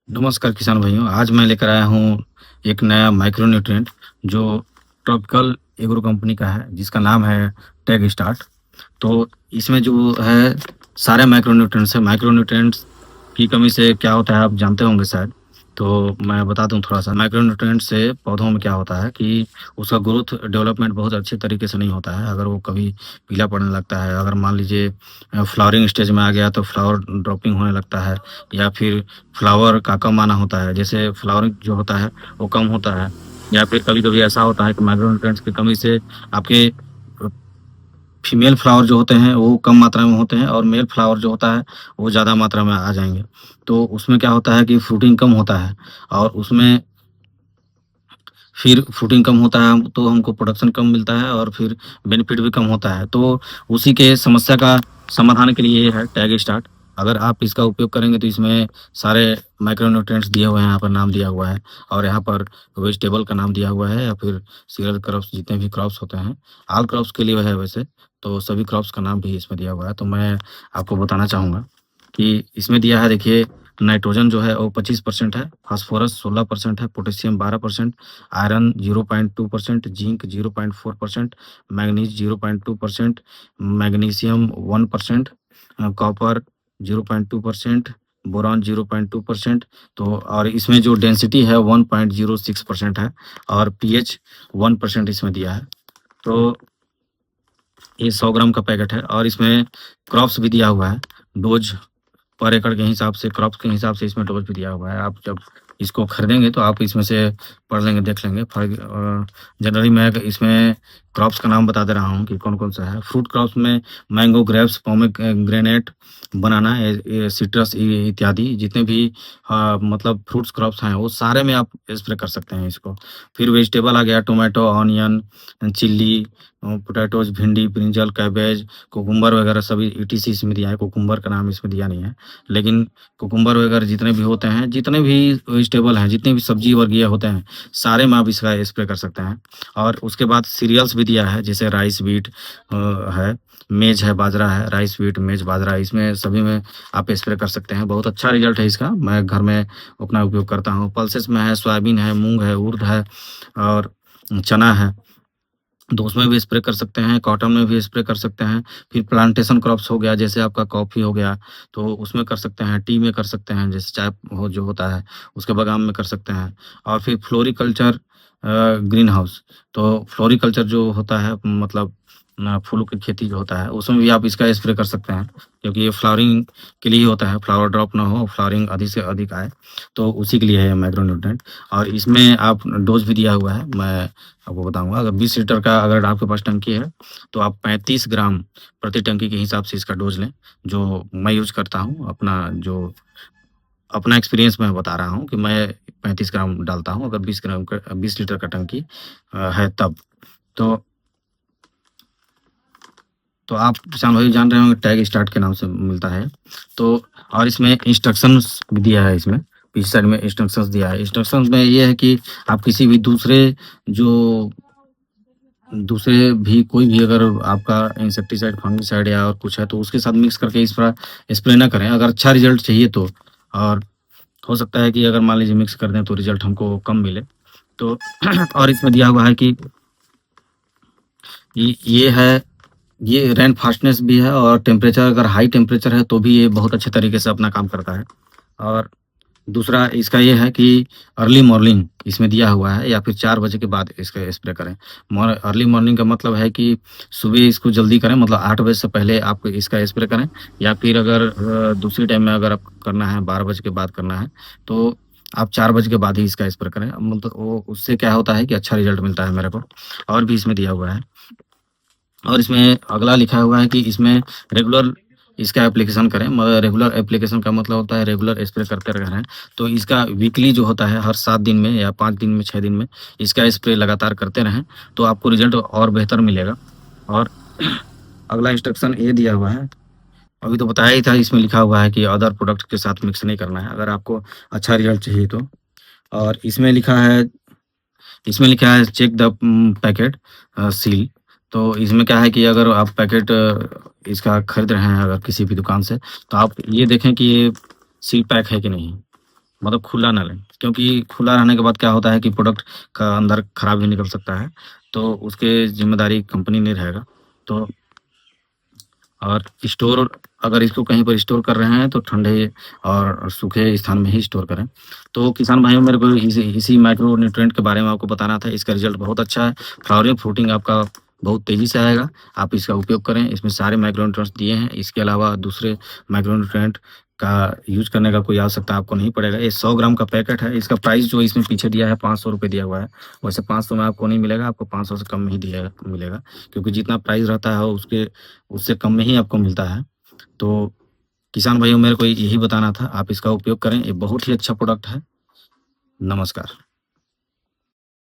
नमस्कार किसान भाइयों, आज मैं लेकर आया हूँ एक नया माइक्रो न्यूट्रिएंट जो ट्रॉपिकल एग्रो कंपनी का है, जिसका नाम है टैग स्टार्ट। तो इसमें जो है सारे माइक्रो न्यूट्रिएंट्स है। माइक्रो न्यूट्रिएंट्स की कमी से क्या होता है आप जानते होंगे शायद, तो मैं बता दूं थोड़ा सा। माइक्रो न्यूट्रिएंट से पौधों में क्या होता है कि उसका ग्रोथ डेवलपमेंट बहुत अच्छे तरीके से नहीं होता है। अगर वो कभी पीला पड़ने लगता है, अगर मान लीजिए फ्लावरिंग स्टेज में आ गया तो फ्लावर ड्रॉपिंग होने लगता है, या फिर फ्लावर का कम आना होता है, जैसे फ्लावरिंग जो होता है वो कम होता है, या फिर कभी कभी ऐसा होता है कि माइक्रो न्यूट्रिएंट्स की कमी से आपके फीमेल फ्लावर जो होते हैं वो कम मात्रा में होते हैं और मेल फ्लावर जो होता है वो ज़्यादा मात्रा में आ जाएँगे। तो उसमें क्या होता है कि फ्रूटिंग कम होता है, और उसमें फिर फ्रूटिंग कम होता है तो हमको प्रोडक्शन कम मिलता है और फिर बेनिफिट भी कम होता है। तो उसी के समस्या का समाधान के लिए ये है टैग स्टार्ट। अगर आप इसका उपयोग करेंगे तो इसमें सारे माइक्रो न्यूट्रिएंट्स दिए हुए हैं, यहाँ पर नाम दिया हुआ है, और यहाँ पर वेजिटेबल का नाम दिया हुआ है, या फिर सीरियल क्रॉप्स जितने भी क्रॉप्स होते हैं, ऑल क्रॉप्स के लिए है वैसे, तो सभी क्रॉप्स का नाम भी इसमें दिया हुआ है। तो मैं आपको बताना चाहूँगा कि इसमें दिया है, देखिए, नाइट्रोजन जो है वो 25% है, फास्फोरस 16% है, potassium 12%, iron 0.2%, zinc 0.4%, manganese 0.2%, magnesium 1%, copper 0.2%, boron 0.2%। तो और इसमें जो डेंसिटी है 1.06% है, और पीएच 1% इसमें दिया है। तो ये 100 ग्राम का पैकेट है, और इसमें क्रॉप्स भी दिया हुआ है, डोज पर एकड़ के हिसाब से, क्रॉप्स के हिसाब से इसमें डोज भी दिया हुआ है। आप जब इसको खरीदेंगे तो आप इसमें से पढ़ लेंगे, देख लेंगे। जनरली मैं इसमें क्रॉप्स का नाम बता दे रहा हूँ कि कौन कौन सा है। फ्रूट क्रॉप्स में मैंगो, ग्रेप्स, पोमेग्रेनेट, बनाना, सिट्रस इत्यादि जितने भी मतलब फ्रूट्स क्रॉप्स हैं वो सारे में आप स्प्रे कर सकते हैं इसको। फिर वेजिटेबल आ गया, टोमेटो, ऑनियन, चिल्ली, पोटैटोज, भिंडी, ब्रिंजल, कैबेज, कुकुम्बर वगैरह सभी ईटीसी इसमें दिया है। कुकुम्बर का नाम इसमें दिया नहीं है, लेकिन कुकुम्बर वगैरह जितने भी होते हैं, जितने भी वेजिटेबल हैं, जितने भी सब्जी वर्गीय होते हैं, सारे में आप इसका स्प्रे कर सकते हैं। और उसके बाद सीरियल्स भी दिया है, जैसे राइस, व्हीट है, मेज है, बाजरा है, राइस, व्हीट, मेज, बाजरा, इसमें सभी में आप स्प्रे कर सकते हैं। बहुत अच्छा रिजल्ट है इसका, मैं घर में अपना उपयोग करता हूँ। पल्सेस में है, सोयाबीन है, मूंग है, उर्द है, और चना है, तो उसमें भी स्प्रे कर सकते हैं। कॉटन में भी स्प्रे कर सकते हैं। फिर प्लांटेशन क्रॉप्स हो गया, जैसे आपका कॉफ़ी हो गया, तो उसमें कर सकते हैं। टी में कर सकते हैं, जैसे चाय हो जो होता है, उसके बागान में कर सकते हैं। और फिर फ्लोरिकल्चर, ग्रीन हाउस, तो फ्लोरिकल्चर जो होता है मतलब फूलों की खेती जो होता है, उसमें भी आप इसका स्प्रे कर सकते हैं, क्योंकि ये फ्लावरिंग के लिए ही होता है, फ्लावर ड्रॉप ना हो, फ्लावरिंग अधिक से अधिक आए, तो उसी के लिए है माइक्रो न्यूट्रिएंट। और इसमें आप डोज भी दिया हुआ है, मैं आपको बताऊँगा। अगर 20 लीटर का अगर आपके पास टंकी है, तो आप 35 ग्राम प्रति टंकी के हिसाब से इसका डोज़ लें, जो मैं यूज़ करता हूँ। अपना एक्सपीरियंस मैं बता रहा हूँ कि मैं 35 ग्राम डालता हूँ, अगर 20 लीटर का टंकी है तब। तो तो आप किसान भाई जान रहे होंगे टैग स्टार्ट के नाम से मिलता है। तो और इसमें इंस्ट्रक्शंस भी दिया है इसमें, पीछे साइड में इंस्ट्रक्शंस दिया है। इंस्ट्रक्शंस में ये है कि आप किसी भी जो दूसरे भी कोई भी अगर आपका इंसेक्टिसाइड, फंगिसाइड या और कुछ है, तो उसके साथ मिक्स करके इस पर स्प्रे ना करें, अगर अच्छा रिजल्ट चाहिए तो। और हो सकता है कि अगर मान लीजिए मिक्स कर दें तो रिजल्ट हमको कम मिले। तो और इसमें दिया हुआ है कि ये है, ये रेन फास्टनेस भी है, और टेम्परेचर, अगर हाई टेम्परेचर है तो भी ये बहुत अच्छे तरीके से अपना काम करता है। और दूसरा इसका ये है कि अर्ली मॉर्निंग इसमें दिया हुआ है, या फिर 4 बजे के बाद इसका स्प्रे करें। अर्ली मॉर्निंग का मतलब है कि सुबह इसको जल्दी करें, मतलब 8 बजे से पहले आप इसका स्प्रे करें, या फिर अगर दूसरी टाइम में अगर आप करना है, 12 बजे के बाद करना है, तो आप 4 बजे के बाद ही इसका स्प्रे करें। मतलब वो उससे क्या होता है कि अच्छा रिजल्ट मिलता है मेरे को। और भी इसमें दिया हुआ है, और इसमें अगला लिखा हुआ है कि इसमें रेगुलर इसका एप्लीकेशन करें। मगर रेगुलर एप्लीकेशन का मतलब होता है रेगुलर स्प्रे करते रह रहे हैं। तो इसका वीकली जो होता है, हर 7 दिन में या 5 दिन में, 6 दिन में इसका स्प्रे लगातार करते रहें, तो आपको रिजल्ट और बेहतर मिलेगा। और अगला इंस्ट्रक्शन ये दिया हुआ है, अभी तो बताया ही था, इसमें लिखा हुआ है कि अदर प्रोडक्ट के साथ मिक्स नहीं करना है, अगर आपको अच्छा रिजल्ट चाहिए तो। और इसमें लिखा है चेक द पैकेट सील। तो इसमें क्या है कि अगर आप पैकेट इसका खरीद रहे हैं अगर किसी भी दुकान से, तो आप ये देखें कि ये सील पैक है कि नहीं, मतलब खुला ना लें, क्योंकि खुला रहने के बाद क्या होता है कि प्रोडक्ट का अंदर खराब भी निकल सकता है, तो उसके ज़िम्मेदारी कंपनी नहीं रहेगा। तो और स्टोर, अगर इसको कहीं पर स्टोर कर रहे हैं तो ठंडे और सूखे स्थान में ही स्टोर करें। तो किसान भाइयों, मेरे को इसी माइक्रो न्यूट्रिएंट के बारे में आपको बताना था। इसका रिज़ल्ट बहुत अच्छा है, फ्लावरिंग फ्रूटिंग आपका बहुत तेज़ी से आएगा। आप इसका उपयोग करें, इसमें सारे माइक्रो न्यूट्रिएंट्स दिए हैं। इसके अलावा दूसरे माइक्रो न्यूट्रिएंट का यूज़ करने का कोई आवश्यकता आपको नहीं पड़ेगा। ये 100 ग्राम का पैकेट है। इसका प्राइस जो इसमें पीछे दिया है 500 रुपए दिया हुआ है। वैसे 500 में आपको नहीं मिलेगा, आपको 500 से कम में ही दिया मिलेगा, क्योंकि जितना प्राइस रहता है उसके उससे कम में ही आपको मिलता है। तो किसान भाइयों, मेरे को यही बताना था, आप इसका उपयोग करें, ये बहुत ही अच्छा प्रोडक्ट है। नमस्कार।